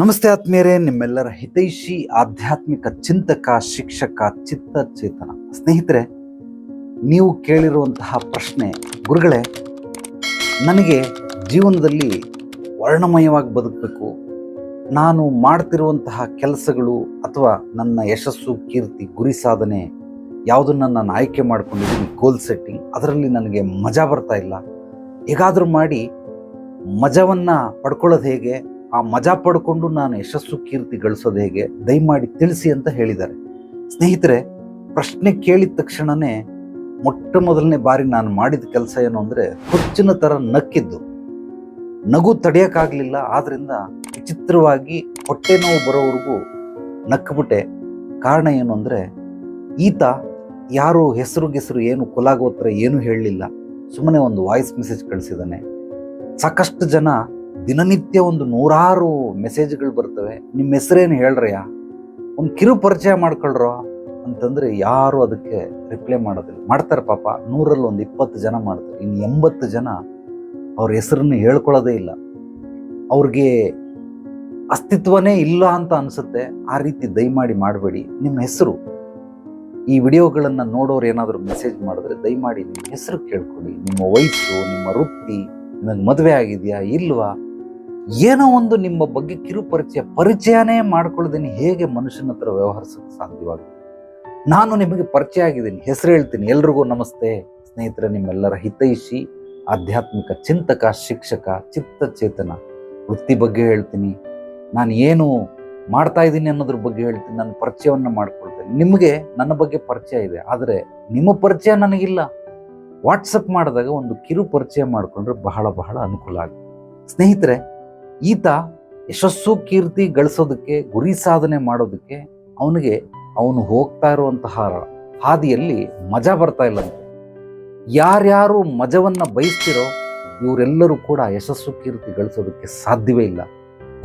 ನಮಸ್ತೆ ಆತ್ಮೀಯರೇ, ನಿಮ್ಮೆಲ್ಲರ ಹಿತೈಷಿ ಆಧ್ಯಾತ್ಮಿಕ ಚಿಂತಕ ಶಿಕ್ಷಕ ಚಿತ್ತಚೇತನ ಸ್ನೇಹಿತರೆ, ನೀವು ಕೇಳಿರುವಂತಹ ಪ್ರಶ್ನೆ, ಗುರುಗಳೇ ನನಗೆ ಜೀವನದಲ್ಲಿ ವರ್ಣಮಯವಾಗಿ ಬದುಕಬೇಕು, ನಾನು ಮಾಡ್ತಿರುವಂತಹ ಕೆಲಸಗಳು ಅಥವಾ ನನ್ನ ಯಶಸ್ಸು, ಕೀರ್ತಿ, ಗುರಿ ಸಾಧನೆ ಯಾವುದನ್ನು ನಾನು ಆಯ್ಕೆ ಮಾಡ್ಕೊಂಡಿದ್ದೀನಿ, ಗೋಲ್ ಸೆಟ್ಟಿಂಗ್, ಅದರಲ್ಲಿ ನನಗೆ ಮಜಾ ಬರ್ತಾ ಇಲ್ಲ, ಹೇಗಾದರೂ ಮಾಡಿ ಮಜವನ್ನು ಪಡ್ಕೊಳ್ಳೋದು ಹೇಗೆ, ಆ ಮಜಾ ಪಡ್ಕೊಂಡು ನಾನು ಯಶಸ್ಸು ಕೀರ್ತಿ ಗಳಿಸೋದು ಹೇಗೆ, ದಯಮಾಡಿ ತಿಳಿಸಿ ಅಂತ ಹೇಳಿದ್ದಾರೆ. ಸ್ನೇಹಿತರೆ, ಪ್ರಶ್ನೆ ಕೇಳಿದ ತಕ್ಷಣವೇ ಮೊಟ್ಟ ಮೊದಲನೇ ಬಾರಿ ನಾನು ಮಾಡಿದ ಕೆಲಸ ಏನು ಅಂದರೆ, ಹುಚ್ಚಿನ ಥರ ನಕ್ಕಿದ್ದು. ನಗು ತಡೆಯೋಕ್ಕಾಗಲಿಲ್ಲ, ಆದ್ದರಿಂದ ವಿಚಿತ್ರವಾಗಿ ಹೊಟ್ಟೆ ನೋವು ಬರೋವರೆಗೂ ನಕ್ಬಿಟ್ಟೆ. ಕಾರಣ ಏನು ಅಂದರೆ, ಈತ ಯಾರು ಹೆಸರು ಏನು ಕುಲಾಗೋತ್ರ ಏನೂ ಹೇಳಲಿಲ್ಲ, ಸುಮ್ಮನೆ ಒಂದು ವಾಯ್ಸ್ ಮೆಸೇಜ್ ಕಳಿಸಿದ್ದಾನೆ. ಸಾಕಷ್ಟು ಜನ ದಿನನಿತ್ಯ ಒಂದು 100 ಮೆಸೇಜ್ಗಳು ಬರ್ತವೆ, ನಿಮ್ಮ ಹೆಸರೇನು ಹೇಳ್ರಯ್ಯ, ಒಂದು ಕಿರು ಪರಿಚಯ ಮಾಡ್ಕೊಳ್ರೋ ಅಂತಂದರೆ ಯಾರು ಅದಕ್ಕೆ ರಿಪ್ಲೈ ಮಾಡೋದಿಲ್ಲ. ಮಾಡ್ತಾರೆ ಪಾಪ, 100ರಲ್ಲಿ ಒಂದು 20 ಜನ ಮಾಡ್ತಾರೆ, ಇನ್ನು 80 ಜನ ಅವ್ರ ಹೆಸರನ್ನು ಹೇಳ್ಕೊಳ್ಳೋದೇ ಇಲ್ಲ. ಅವ್ರಿಗೆ ಅಸ್ತಿತ್ವನೇ ಇಲ್ಲ ಅಂತ ಅನಿಸುತ್ತೆ. ಆ ರೀತಿ ದಯಮಾಡಿ ಮಾಡಬೇಡಿ. ನಿಮ್ಮ ಹೆಸರು, ಈ ವಿಡಿಯೋಗಳನ್ನು ನೋಡೋರು ಏನಾದರೂ ಮೆಸೇಜ್ ಮಾಡಿದ್ರೆ ದಯಮಾಡಿ ನಿಮ್ಮ ಹೆಸರು ಕೇಳ್ಕೊಳ್ಳಿ, ನಿಮ್ಮ ವಯಸ್ಸು, ನಿಮ್ಮ ವೃತ್ತಿ, ನಿಮಗೆ ಮದುವೆ ಆಗಿದೆಯಾ ಇಲ್ವಾ, ಏನೋ ಒಂದು ನಿಮ್ಮ ಬಗ್ಗೆ ಕಿರು ಪರಿಚಯನೇ ಮಾಡ್ಕೊಳ್ಳೋದೀನಿ. ಹೇಗೆ ಮನುಷ್ಯನ ಹತ್ರ ವ್ಯವಹರಿಸೋಕ್ಕೆ ಸಾಧ್ಯವಾಗುತ್ತೆ? ನಾನು ನಿಮಗೆ ಪರಿಚಯ ಆಗಿದ್ದೀನಿ, ಹೆಸರು ಹೇಳ್ತೀನಿ. ಎಲ್ರಿಗೂ ನಮಸ್ತೆ ಸ್ನೇಹಿತರೆ, ನಿಮ್ಮೆಲ್ಲರ ಹಿತೈಷಿ ಆಧ್ಯಾತ್ಮಿಕ ಚಿಂತಕ ಶಿಕ್ಷಕ ಚಿತ್ತಚೇತನ. ವೃತ್ತಿ ಬಗ್ಗೆ ಹೇಳ್ತೀನಿ, ನಾನು ಏನು ಮಾಡ್ತಾ ಇದ್ದೀನಿ ಅನ್ನೋದ್ರ ಬಗ್ಗೆ ಹೇಳ್ತೀನಿ, ನನ್ನ ಪರಿಚಯವನ್ನು ಮಾಡ್ಕೊಳ್ತೇನೆ. ನಿಮಗೆ ನನ್ನ ಬಗ್ಗೆ ಪರಿಚಯ ಇದೆ, ಆದರೆ ನಿಮ್ಮ ಪರಿಚಯ ನನಗಿಲ್ಲ. ವಾಟ್ಸಪ್ ಮಾಡಿದಾಗ ಒಂದು ಕಿರು ಪರಿಚಯ ಮಾಡಿಕೊಂಡ್ರೆ ಬಹಳ ಅನುಕೂಲ ಆಗುತ್ತೆ. ಸ್ನೇಹಿತರೆ, ಈತ ಯಶಸ್ಸು ಕೀರ್ತಿ ಗಳಿಸೋದಕ್ಕೆ, ಗುರಿ ಸಾಧನೆ ಮಾಡೋದಕ್ಕೆ ಅವನು ಹೋಗ್ತಾ ಇರುವಂತಹ ಹಾದಿಯಲ್ಲಿ ಮಜಾ ಬರ್ತಾ ಇಲ್ಲಂತೆ. ಯಾರ್ಯಾರು ಮಜವನ್ನು ಬಯಸ್ತಿರೋ ಇವರೆಲ್ಲರೂ ಕೂಡ ಯಶಸ್ಸು ಕೀರ್ತಿ ಗಳಿಸೋದಕ್ಕೆ ಸಾಧ್ಯವೇ ಇಲ್ಲ,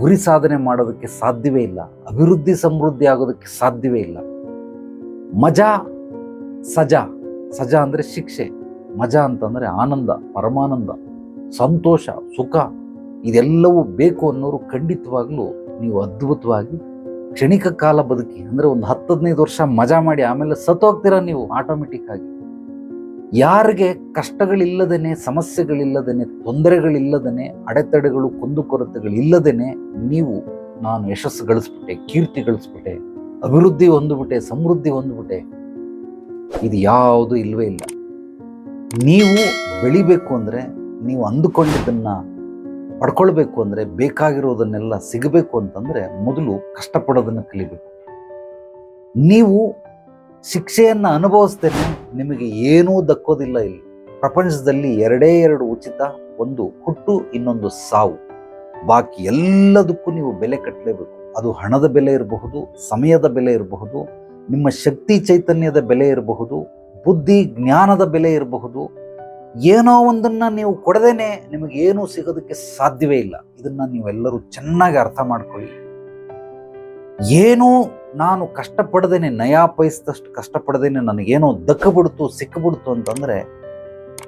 ಗುರಿ ಸಾಧನೆ ಮಾಡೋದಕ್ಕೆ ಸಾಧ್ಯವೇ ಇಲ್ಲ, ಅಭಿವೃದ್ಧಿ ಸಮೃದ್ಧಿ ಆಗೋದಕ್ಕೆ ಸಾಧ್ಯವೇ ಇಲ್ಲ. ಮಜಾ, ಸಜಾ ಅಂದರೆ ಶಿಕ್ಷೆ, ಮಜಾ ಅಂತಂದರೆ ಆನಂದ, ಪರಮಾನಂದ, ಸಂತೋಷ, ಸುಖ, ಇದೆಲ್ಲವೂ ಬೇಕು ಅನ್ನೋರು ಖಂಡಿತವಾಗ್ಲೂ ನೀವು ಅದ್ಭುತವಾಗಿ ಕ್ಷಣಿಕ ಕಾಲ ಬದುಕಿ. ಅಂದರೆ ಒಂದು 10-15 ವರ್ಷ ಮಜಾ ಮಾಡಿ ಆಮೇಲೆ ಸತ್ತೋಗ್ತೀರ ನೀವು ಆಟೋಮೆಟಿಕ್ ಆಗಿ. ಯಾರಿಗೆ ಕಷ್ಟಗಳಿಲ್ಲದೇನೆ, ಸಮಸ್ಯೆಗಳಿಲ್ಲದೇನೆ, ತೊಂದರೆಗಳಿಲ್ಲದೇನೆ, ಅಡೆತಡೆಗಳು, ಕುಂದುಕೊರತೆಗಳಿಲ್ಲದೇನೆ ನೀವು ನಾನು ಯಶಸ್ಸು ಗಳಿಸ್ಬಿಟ್ಟೆ, ಕೀರ್ತಿ ಗಳಿಸ್ಬಿಟ್ಟೆ, ಅಭಿವೃದ್ಧಿ ಹೊಂದ್ಬಿಟ್ಟೆ, ಸಮೃದ್ಧಿ ಹೊಂದ್ಬಿಟ್ಟೆ, ಇದು ಯಾವುದು ಇಲ್ಲವೇ ಇಲ್ಲ. ನೀವು ಬೆಳಿಬೇಕು ಅಂದರೆ, ನೀವು ಅಂದುಕೊಂಡಿದ್ದನ್ನು ಪಡ್ಕೊಳ್ಬೇಕು ಅಂದರೆ, ಬೇಕಾಗಿರೋದನ್ನೆಲ್ಲ ಸಿಗಬೇಕು ಅಂತಂದರೆ ಮೊದಲು ಕಷ್ಟಪಡೋದನ್ನು ಕಲಿಬೇಕು. ನೀವು ಶಿಕ್ಷೆಯನ್ನು ಅನುಭವಿಸ್ತೇನೆ, ನಿಮಗೆ ಏನೂ ದಕ್ಕೋದಿಲ್ಲ. ಇಲ್ಲಿ ಪ್ರಪಂಚದಲ್ಲಿ 2 ಉಚಿತ, ಒಂದು ಹುಟ್ಟು, ಇನ್ನೊಂದು ಸಾವು. ಬಾಕಿ ಎಲ್ಲದಕ್ಕೂ ನೀವು ಬೆಲೆ ಕಟ್ಟಲೇಬೇಕು. ಅದು ಹಣದ ಬೆಲೆ ಇರಬಹುದು, ಸಮಯದ ಬೆಲೆ ಇರಬಹುದು, ನಿಮ್ಮ ಶಕ್ತಿ ಚೈತನ್ಯದ ಬೆಲೆ ಇರಬಹುದು, ಬುದ್ಧಿ ಜ್ಞಾನದ ಬೆಲೆ ಇರಬಹುದು. ಏನೋ ಒಂದನ್ನು ನೀವು ಕೊಡದೇನೆ ನಿಮಗೆ ಏನೂ ಸಿಗೋದಕ್ಕೆ ಸಾಧ್ಯವೇ ಇಲ್ಲ. ಇದನ್ನು ನೀವೆಲ್ಲರೂ ಚೆನ್ನಾಗಿ ಅರ್ಥ ಮಾಡ್ಕೊಳ್ಳಿ. ಏನೂ ನಾನು ಕಷ್ಟಪಡದೇನೆ, ನಯಾ ಪೈಸದಷ್ಟು ಕಷ್ಟಪಡದೇನೆ ನನಗೇನೋ ದಕ್ಕಬಿಡ್ತು, ಸಿಕ್ಕಿಬಿಡ್ತು ಅಂತಂದರೆ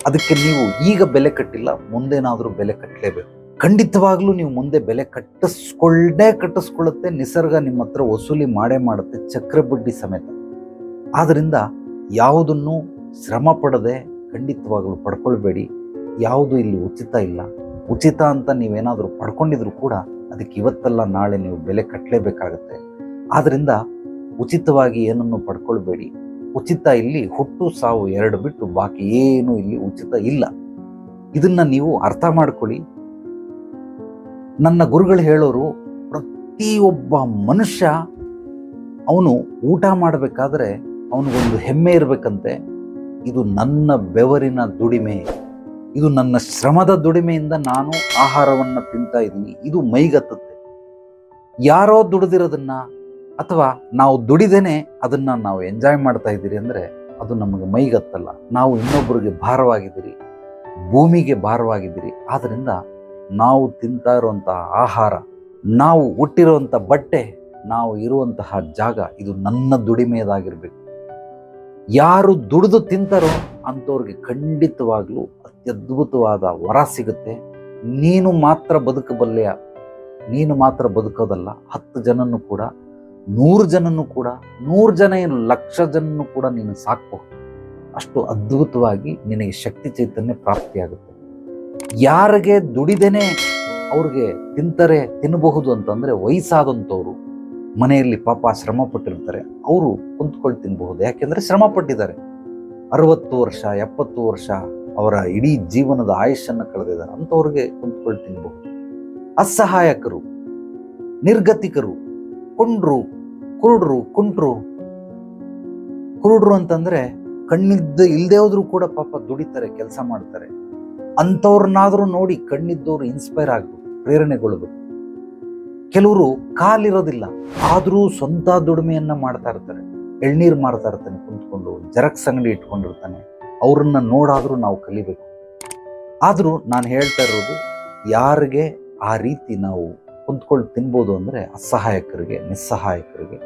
ಅದಕ್ಕೆ ನೀವು ಈಗ ಬೆಲೆ ಕಟ್ಟಿಲ್ಲ, ಮುಂದೇನಾದರೂ ಬೆಲೆ ಕಟ್ಟಲೇಬೇಕು. ಖಂಡಿತವಾಗ್ಲೂ ನೀವು ಮುಂದೆ ಬೆಲೆ ಕಟ್ಟಿಸ್ಕೊಳ್ಳುತ್ತೆ. ನಿಸರ್ಗ ನಿಮ್ಮ ಹತ್ರ ವಸೂಲಿ ಮಾಡುತ್ತೆ, ಚಕ್ರ ಬಡ್ಡಿ ಸಮೇತ. ಆದ್ದರಿಂದ ಯಾವುದನ್ನು ಶ್ರಮ ಪಡದೆ ಖಂಡಿತವಾಗಲೂ ಪಡ್ಕೊಳ್ಬೇಡಿ. ಯಾವುದು ಇಲ್ಲಿ ಉಚಿತ ಇಲ್ಲ. ಉಚಿತ ಅಂತ ನೀವೇನಾದರೂ ಪಡ್ಕೊಂಡಿದ್ರು ಕೂಡ ಅದಕ್ಕೆ ಇವತ್ತಲ್ಲ ನಾಳೆ ನೀವು ಬೆಲೆ ಕಟ್ಟಲೇಬೇಕಾಗತ್ತೆ. ಆದ್ದರಿಂದ ಉಚಿತವಾಗಿ ಏನನ್ನು ಪಡ್ಕೊಳ್ಬೇಡಿ. ಉಚಿತ ಇಲ್ಲಿ ಹುಟ್ಟು ಸಾವು 2 ಬಿಟ್ಟು ಬಾಕಿ ಏನು ಇಲ್ಲಿ ಉಚಿತ ಇಲ್ಲ. ಇದನ್ನು ನೀವು ಅರ್ಥ ಮಾಡ್ಕೊಳ್ಳಿ. ನನ್ನ ಗುರುಗಳು ಹೇಳೋರು, ಪ್ರತಿಯೊಬ್ಬ ಮನುಷ್ಯ ಅವನು ಊಟ ಮಾಡಬೇಕಾದ್ರೆ ಅವನಿಗೊಂದು ಹೆಮ್ಮೆ ಇರಬೇಕಂತೆ. ಇದು ನನ್ನ ಬೆವರಿನ ದುಡಿಮೆ, ಇದು ನನ್ನ ಶ್ರಮದ ದುಡಿಮೆಯಿಂದ ನಾನು ಆಹಾರವನ್ನು ತಿಂತಾ ಇದ್ದೀನಿ, ಇದು ಮೈಗತ್ತುತ್ತೆ. ಯಾರೋ ದುಡಿದಿರೋದನ್ನ ಅಥವಾ ನಾವು ದುಡಿದೇನೆ ಅದನ್ನು ನಾವು ಎಂಜಾಯ್ ಮಾಡ್ತಾ ಇದ್ದೀರಿ ಅಂದರೆ ಅದು ನಮಗೆ ಮೈಗತ್ತಲ್ಲ. ನಾವು ಇನ್ನೊಬ್ಬರಿಗೆ ಭಾರವಾಗಿದ್ದೀರಿ, ಭೂಮಿಗೆ ಭಾರವಾಗಿದ್ದೀರಿ. ಆದ್ದರಿಂದ ನಾವು ತಿಂತಾ ಇರುವಂತಹ ಆಹಾರ, ನಾವು ಹುಟ್ಟಿರುವಂಥ ಬಟ್ಟೆ, ನಾವು ಇರುವಂತಹ ಜಾಗ, ಇದು ನನ್ನ ದುಡಿಮೆಯದಾಗಿರಬೇಕು. ಯಾರು ದುಡಿದು ತಿಂತಾರೋ ಅಂಥವ್ರಿಗೆ ಖಂಡಿತವಾಗ್ಲೂ ಅತ್ಯದ್ಭುತವಾದ ವರ ಸಿಗುತ್ತೆ. ನೀನು ಮಾತ್ರ ಬದುಕಬಲ್ಲೆಯ, ನೀನು ಮಾತ್ರ ಬದುಕೋದಲ್ಲ, 10 ಜನನ್ನು ಕೂಡ, 100 ಜನನ್ನು ಕೂಡ, 100 ಜನ ಏನು 1,00,000 ಜನನ್ನು ಕೂಡ ನೀನು ಸಾಕಬಹುದು. ಅಷ್ಟು ಅದ್ಭುತವಾಗಿ ನಿನಗೆ ಶಕ್ತಿ ಚೈತನ್ಯ ಪ್ರಾಪ್ತಿಯಾಗುತ್ತೆ. ಯಾರಿಗೆ ದುಡಿದೇನೆ ಅವ್ರಿಗೆ ತಿನ್ನಬಹುದು ಅಂತಂದರೆ ವಯಸ್ಸಾದಂಥವ್ರು ಮನೆಯಲ್ಲಿ ಪಾಪ ಶ್ರಮ ಪಟ್ಟಿರ್ತಾರೆ, ಅವರು ಕುಂತ್ಕೊಂಡು ತಿನ್ನಬಹುದು. ಯಾಕೆಂದರೆ ಶ್ರಮ ಪಟ್ಟಿದ್ದಾರೆ, 60 ವರ್ಷ 70 ವರ್ಷ ಅವರ ಇಡೀ ಜೀವನದ ಆಯುಷನ್ನು ಕಳೆದಿದ್ದಾರೆ, ಅಂಥವ್ರಿಗೆ ಕುಂತ್ಕೊಂಡು ತಿನ್ನಬಹುದು. ಅಸಹಾಯಕರು, ನಿರ್ಗತಿಕರು, ಕುಂಡ್ರು, ಕುರುಡ್ರು ಅಂತಂದ್ರೆ ಇಲ್ಲದೆ ಹೋದ್ರು ಕೂಡ ಪಾಪ ದುಡಿತಾರೆ, ಕೆಲಸ ಮಾಡ್ತಾರೆ. ಅಂಥವ್ರನ್ನಾದ್ರೂ ನೋಡಿ ಕಣ್ಣಿದ್ದವ್ರು ಇನ್ಸ್ಪೈರ್ ಆಗ್ಬೇಕು, ಪ್ರೇರಣೆಗೊಳ್ಬೇಕು. ಕೆಲವರು ಕಾಲಿರೋದಿಲ್ಲ ಆದರೂ ಸ್ವಂತ ದುಡಿಮೆಯನ್ನ ಮಾಡ್ತಾ ಇರ್ತಾರೆ. ಎಳ್ನೀರು ಮಾರ್ತಾ ಇರ್ತಾನೆ ಕುಂತ್ಕೊಂಡು, ಜೆರಾಕ್ಸ್ ಅಂಗಡಿ ಇಟ್ಕೊಂಡಿರ್ತಾನೆ. ಅವ್ರನ್ನ ನೋಡಾದ್ರೂ ನಾವು ಕಲಿಬೇಕು. ಆದರೂ ನಾನು ಹೇಳ್ತಾ ಇರೋದು, ಯಾರಿಗೆ ಆ ರೀತಿ ನಾವು ಕುಂತ್ಕೊಂಡು ತಿನ್ಬೋದು ಅಂದರೆ ಅಸಹಾಯಕರಿಗೆ, ನಿಸ್ಸಹಾಯಕರಿಗೆ,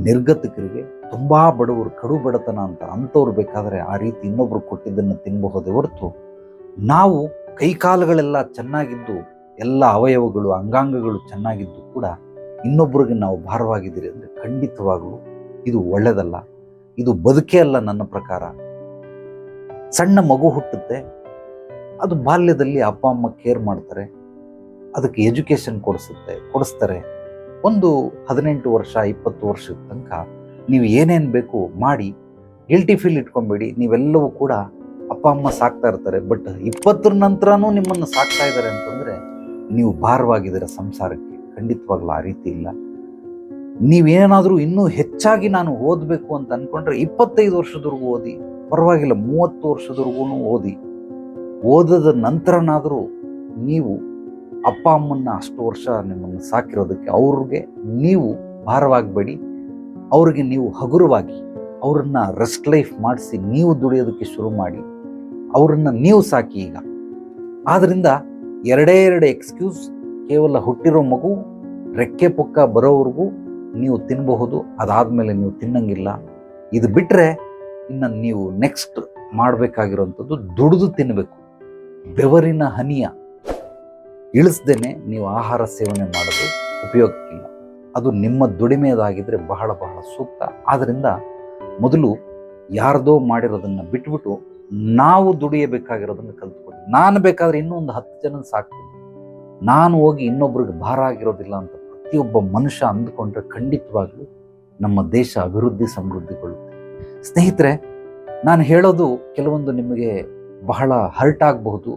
ನಿರ್ಗತಿಕರಿಗೆ, ತುಂಬ ಬಡವರು, ಕಡು ಬಡತನ ಅಂಥವ್ರು ಬೇಕಾದರೆ ಆ ರೀತಿ ಇನ್ನೊಬ್ರು ಕೊಟ್ಟಿದ್ದನ್ನು ತಿನ್ನಬಹುದೇ ಹೊರತು, ನಾವು ಕೈಕಾಲುಗಳೆಲ್ಲ ಚೆನ್ನಾಗಿದ್ದು, ಎಲ್ಲ ಅವಯವಗಳು ಅಂಗಾಂಗಗಳು ಚೆನ್ನಾಗಿದ್ದು ಕೂಡ ಇನ್ನೊಬ್ರಿಗೆ ನಾವು ಭಾರವಾಗಿದ್ದೀರಿ ಅಂದರೆ ಖಂಡಿತವಾಗಲೂ ಇದು ಒಳ್ಳೆಯದಲ್ಲ, ಇದು ಬದುಕೇ ಅಲ್ಲ. ನನ್ನ ಪ್ರಕಾರ ಸಣ್ಣ ಮಗು ಹುಟ್ಟುತ್ತೆ, ಅದು ಬಾಲ್ಯದಲ್ಲಿ ಅಪ್ಪ ಅಮ್ಮ ಕೇರ್ ಮಾಡ್ತಾರೆ, ಅದಕ್ಕೆ ಎಜುಕೇಷನ್ ಕೊಡಿಸ್ತಾರೆ. ಒಂದು 18 ವರ್ಷ 20 ವರ್ಷದ ತನಕ ನೀವು ಏನೇನು ಬೇಕು ಮಾಡಿ ಗಿಲ್ಟಿ ಫೀಲ್ ಇಟ್ಕೊಬೇಡಿ. ನೀವೆಲ್ಲವೂ ಕೂಡ ಅಪ್ಪ ಅಮ್ಮ ಸಾಕ್ತಾ ಇರ್ತಾರೆ, ಬಟ್ 20ರ ನಂತರನೂ ನಿಮ್ಮನ್ನು ಸಾಕ್ತಾ ಇದ್ದಾರೆ ಅಂತಂದರೆ ನೀವು ಭಾರವಾಗಿದ್ದೀರ ಸಂಸಾರಕ್ಕೆ. ಖಂಡಿತವಾಗ್ಲೂ ಆ ರೀತಿ ಇಲ್ಲ. ನೀವೇನಾದರೂ ಇನ್ನೂ ಹೆಚ್ಚಾಗಿ ನಾನು ಓದಬೇಕು ಅಂತ ಅಂದ್ಕೊಂಡ್ರೆ 25 ವರ್ಷದವರೆಗೂ ಓದಿ, ಪರವಾಗಿಲ್ಲ, 30 ವರ್ಷದವರೆಗೂ ಓದಿ. ಓದದ ನಂತರನಾದರೂ ನೀವು ಅಪ್ಪ ಅಮ್ಮನ್ನ ಅಷ್ಟು ವರ್ಷ ನಿಮ್ಮನ್ನು ಸಾಕಿರೋದಕ್ಕೆ ಅವ್ರಿಗೆ ನೀವು ಭಾರವಾಗಬೇಡಿ. ಅವ್ರಿಗೆ ನೀವು ಹಗುರವಾಗಿ ಅವ್ರನ್ನ ರೆಸ್ಟ್ ಲೈಫ್ ಮಾಡಿಸಿ ನೀವು ದುಡಿಯೋದಕ್ಕೆ ಶುರು ಮಾಡಿ, ಅವ್ರನ್ನ ನೀವು ಸಾಕಿ. ಈಗ ಆದ್ದರಿಂದ ಎರಡೇ ಎಕ್ಸ್ಕ್ಯೂಸ್, ಕೇವಲ ಹುಟ್ಟಿರೋ ಮಗು ರೆಕ್ಕೆ ಪುಕ್ಕ ಬರೋವರೆಗೂ ನೀವು ತಿನ್ನಬಹುದು, ಅದಾದಮೇಲೆ ನೀವು ತಿನ್ನಂಗಿಲ್ಲ. ಇದು ಬಿಟ್ಟರೆ ಇನ್ನು ನೀವು ನೆಕ್ಸ್ಟ್ ಮಾಡಬೇಕಾಗಿರೋಂಥದ್ದು ದುಡಿದು ತಿನ್ನಬೇಕು. ಬೆವರಿನ ಹನಿಯ ಇಳಿಸ್ದೇನೆ ನೀವು ಆಹಾರ ಸೇವನೆ ಮಾಡೋದು ಉಪಯೋಗಕ್ಕಿಲ್ಲ. ಅದು ನಿಮ್ಮ ದುಡಿಮೆಯದಾಗಿದ್ದರೆ ಬಹಳ ಬಹಳ ಸೂಕ್ತ. ಆದ್ದರಿಂದ ಮೊದಲು ಯಾರ್ದೋ ಮಾಡಿರೋದನ್ನು ಬಿಟ್ಬಿಟ್ಟು ನಾವು ದುಡಿಯಬೇಕಾಗಿರೋದನ್ನು ಕಲ್ತ್ಕೊಳ್ಳಿ. ನಾನು ಬೇಕಾದರೆ ಇನ್ನೂ ಒಂದು 10 ಜನ ಸಾಕ್ತೀನಿ, ನಾನು ಹೋಗಿ ಇನ್ನೊಬ್ರಿಗೆ ಭಾರ ಆಗಿರೋದಿಲ್ಲ ಅಂತ ಪ್ರತಿಯೊಬ್ಬ ಮನುಷ್ಯ ಅಂದುಕೊಂಡ್ರೆ ಖಂಡಿತವಾಗ್ಲೂ ನಮ್ಮ ದೇಶ ಅಭಿವೃದ್ಧಿ ಸಮೃದ್ಧಿಗೊಳ್ಳುತ್ತೆ. ಸ್ನೇಹಿತರೆ, ನಾನು ಹೇಳೋದು ಕೆಲವೊಂದು ನಿಮಗೆ ಬಹಳ ಹರ್ಟ್ ಆಗಬಹುದು,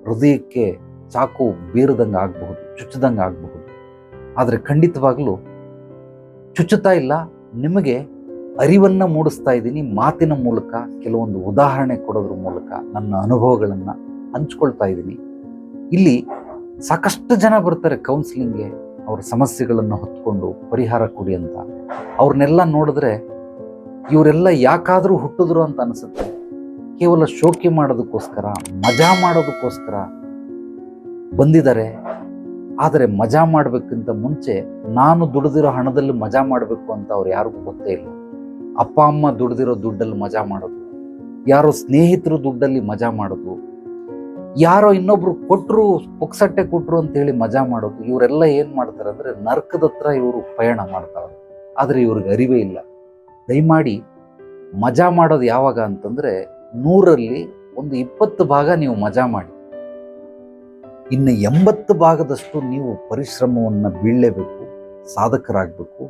ಹೃದಯಕ್ಕೆ ಚಾಕು ಬೀರದಂಗೆ ಆಗಬಹುದು, ಚುಚ್ಚದಂಗೆ ಆಗಬಹುದು. ಆದರೆ ಖಂಡಿತವಾಗ್ಲೂ ಚುಚ್ಚುತ್ತಾ ಇಲ್ಲ, ನಿಮಗೆ ಅರಿವನ್ನು ಮೂಡಿಸ್ತಾ ಇದ್ದೀನಿ. ಮಾತಿನ ಮೂಲಕ, ಕೆಲವೊಂದು ಉದಾಹರಣೆ ಕೊಡೋದ್ರ ಮೂಲಕ ನನ್ನ ಅನುಭವಗಳನ್ನು ಹಂಚ್ಕೊಳ್ತಾ ಇದ್ದೀನಿ. ಇಲ್ಲಿ ಸಾಕಷ್ಟು ಜನ ಬರ್ತಾರೆ ಕೌನ್ಸಿಲಿಂಗ್ಗೆ, ಅವರ ಸಮಸ್ಯೆಗಳನ್ನು ಹೊತ್ಕೊಂಡು ಪರಿಹಾರ ಕೊಡಿ ಅಂತ. ಅವ್ರನ್ನೆಲ್ಲ ನೋಡಿದ್ರೆ ಇವರೆಲ್ಲ ಯಾಕಾದರೂ ಹುಟ್ಟಿದ್ರು ಅಂತ ಅನಿಸುತ್ತೆ. ಕೇವಲ ಶೋಕಿ ಮಾಡೋದಕ್ಕೋಸ್ಕರ, ಮಜಾ ಮಾಡೋದಕ್ಕೋಸ್ಕರ ಬಂದಿದ್ದಾರೆ. ಆದರೆ ಮಜಾ ಮಾಡಬೇಕಿಂತ ಮುಂಚೆ ನಾನು ದುಡಿದಿರೋ ಹಣದಲ್ಲಿ ಮಜಾ ಮಾಡಬೇಕು ಅಂತ ಅವ್ರು ಯಾರಿಗೂ ಗೊತ್ತೇ ಇಲ್ಲ. ಅಪ್ಪ ಅಮ್ಮ ದುಡಿದಿರೋ ದುಡ್ಡಲ್ಲಿ ಮಜಾ ಮಾಡೋದು, ಯಾರೋ ಸ್ನೇಹಿತರು ದುಡ್ಡಲ್ಲಿ ಮಜಾ ಮಾಡೋದು, ಯಾರೋ ಇನ್ನೊಬ್ರು ಕೊಟ್ಟರು, ಪುಕ್ಸಟ್ಟೆ ಕೊಟ್ಟರು ಅಂತೇಳಿ ಮಜಾ ಮಾಡೋದು. ಇವರೆಲ್ಲ ಏನು ಮಾಡ್ತಾರೆ ಅಂದರೆ ನರ್ಕದ ಹತ್ರ ಇವರು ಪಯಣ ಮಾಡ್ತಾರೆ. ಆದರೆ ಇವ್ರಿಗೆ ಅರಿವೇ ಇಲ್ಲ. ದಯಮಾಡಿ ಮಜಾ ಮಾಡೋದು ಯಾವಾಗ ಅಂತಂದರೆ 100ರಲ್ಲಿ ಒಂದು 20 ಭಾಗ ನೀವು ಮಜಾ ಮಾಡಿ, ಇನ್ನು 80 ಭಾಗದಷ್ಟು ನೀವು ಪರಿಶ್ರಮವನ್ನು ಬೀಳಲೇಬೇಕು, ಸಾಧಕರಾಗಬೇಕು.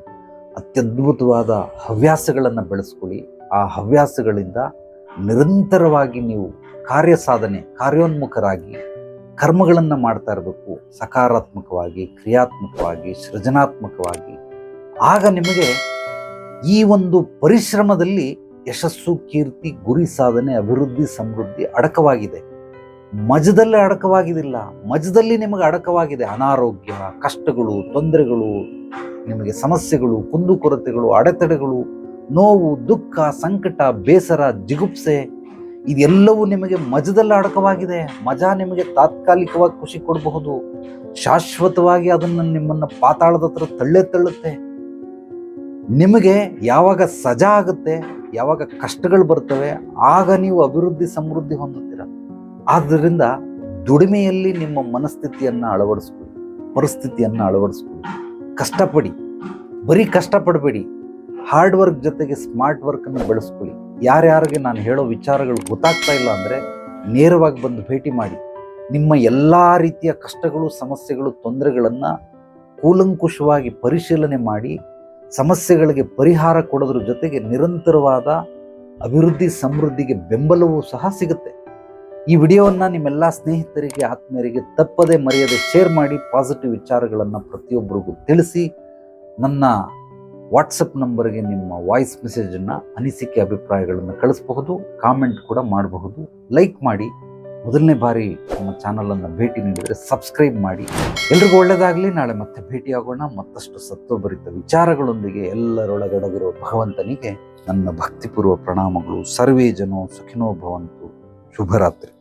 ಅತ್ಯದ್ಭುತವಾದ ಹವ್ಯಾಸಗಳನ್ನು ಬೆಳೆಸ್ಕೊಳ್ಳಿ. ಆ ಹವ್ಯಾಸಗಳಿಂದ ನಿರಂತರವಾಗಿ ನೀವು ಕಾರ್ಯೋನ್ಮುಖರಾಗಿ ಕರ್ಮಗಳನ್ನು ಮಾಡ್ತಾ ಇರಬೇಕು, ಸಕಾರಾತ್ಮಕವಾಗಿ, ಕ್ರಿಯಾತ್ಮಕವಾಗಿ, ಸೃಜನಾತ್ಮಕವಾಗಿ. ಆಗ ನಿಮಗೆ ಈ ಒಂದು ಪರಿಶ್ರಮದಲ್ಲಿ ಯಶಸ್ಸು, ಕೀರ್ತಿ, ಗುರಿ ಸಾಧನೆ, ಅಭಿವೃದ್ಧಿ, ಸಮೃದ್ಧಿ ಅಡಕವಾಗಿದೆ. ಮಜದಲ್ಲೇ ಅಡಕವಾಗಿದಿಲ್ಲ, ಮಜದಲ್ಲಿ ನಿಮಗೆ ಅಡಕವಾಗಿದೆ ಅನಾರೋಗ್ಯ, ಕಷ್ಟಗಳು, ತೊಂದರೆಗಳು, ನಿಮಗೆ ಸಮಸ್ಯೆಗಳು, ಕುಂದುಕೊರತೆಗಳು, ಅಡೆತಡೆಗಳು, ನೋವು, ದುಃಖ, ಸಂಕಟ, ಬೇಸರ, ಜಿಗುಪ್ಸೆ, ಇದೆಲ್ಲವೂ ನಿಮಗೆ ಮಜದಲ್ಲಿ ಅಡಕವಾಗಿದೆ. ಮಜಾ ನಿಮಗೆ ತಾತ್ಕಾಲಿಕವಾಗಿ ಖುಷಿ ಕೊಡಬಹುದು, ಶಾಶ್ವತವಾಗಿ ಅದನ್ನು ನಿಮ್ಮನ್ನು ಪಾತಾಳದ ಹತ್ರ ತಳ್ಳುತ್ತೆ. ನಿಮಗೆ ಯಾವಾಗ ಸಜಾ ಆಗುತ್ತೆ, ಯಾವಾಗ ಕಷ್ಟಗಳು ಬರ್ತವೆ, ಆಗ ನೀವು ಅಭಿವೃದ್ಧಿ ಸಮೃದ್ಧಿ ಹೊಂದುತ್ತೀರ. ಆದ್ದರಿಂದ ದುಡಿಮೆಯಲ್ಲಿ ನಿಮ್ಮ ಮನಸ್ಥಿತಿಯನ್ನು ಅಳವಡಿಸ್ಕೊಳ್ಳಿ. ಪರಿಸ್ಥಿತಿಯನ್ನು ಅಳವಡಿಸ್ಕೊಳ್ಳಿ. ಕಷ್ಟಪಡಿ, ಬರೀ ಕಷ್ಟಪಡಬೇಡಿ, ಹಾರ್ಡ್ ವರ್ಕ್ ಜೊತೆಗೆ ಸ್ಮಾರ್ಟ್ ವರ್ಕನ್ನು ಬೆಳೆಸ್ಕೊಳ್ಳಿ. ಯಾರ್ಯಾರಿಗೆ ನಾನು ಹೇಳೋ ವಿಚಾರಗಳು ಗೊತ್ತಾಗ್ತಾ ಇಲ್ಲ ಅಂದರೆ ನೇರವಾಗಿ ಬಂದು ಭೇಟಿ ಮಾಡಿ. ನಿಮ್ಮ ಎಲ್ಲ ರೀತಿಯ ಕಷ್ಟಗಳು, ಸಮಸ್ಯೆಗಳು, ತೊಂದರೆಗಳನ್ನು ಕೂಲಂಕುಷವಾಗಿ ಪರಿಶೀಲನೆ ಮಾಡಿ ಸಮಸ್ಯೆಗಳಿಗೆ ಪರಿಹಾರ ಕೊಡೋದ್ರ ಜೊತೆಗೆ ನಿರಂತರವಾದ ಅಭಿವೃದ್ಧಿ, ಸಮೃದ್ಧಿಗೆ ಬೆಂಬಲವೂ ಸಹ ಸಿಗುತ್ತೆ. ಈ ವಿಡಿಯೋವನ್ನು ನಿಮ್ಮೆಲ್ಲ ಸ್ನೇಹಿತರಿಗೆ, ಆತ್ಮೀಯರಿಗೆ ತಪ್ಪದೆ ಮರೆಯದೆ ಶೇರ್ ಮಾಡಿ. ಪಾಸಿಟಿವ್ ವಿಚಾರಗಳನ್ನು ಪ್ರತಿಯೊಬ್ಬರಿಗೂ ತಿಳಿಸಿ. ನನ್ನ ವಾಟ್ಸಪ್ ನಂಬರ್ಗೆ ನಿಮ್ಮ ವಾಯ್ಸ್ ಮೆಸೇಜನ್ನು, ಅನಿಸಿಕೆ, ಅಭಿಪ್ರಾಯಗಳನ್ನು ಕಳಿಸಬಹುದು. ಕಾಮೆಂಟ್ ಕೂಡ ಮಾಡಬಹುದು. ಲೈಕ್ ಮಾಡಿ. ಮೊದಲನೇ ಬಾರಿ ನಮ್ಮ ಚಾನಲನ್ನು ಭೇಟಿ ನೀಡಿದರೆ ಸಬ್ಸ್ಕ್ರೈಬ್ ಮಾಡಿ. ಎಲ್ರಿಗೂ ಒಳ್ಳೆಯದಾಗಲಿ. ನಾಳೆ ಮತ್ತೆ ಭೇಟಿಯಾಗೋಣ ಮತ್ತಷ್ಟು ಸತ್ವಭರಿತ ವಿಚಾರಗಳೊಂದಿಗೆ. ಎಲ್ಲರೊಳಗಡಗಿರೋ ಭಗವಂತನಿಗೆ ನನ್ನ ಭಕ್ತಿಪೂರ್ವ ಪ್ರಣಾಮಗಳು. ಸರ್ವೇ ಜನೋ ಸುಖಿನೋ ಭವಂತು. ಶುಭರಾತ್ರಿ.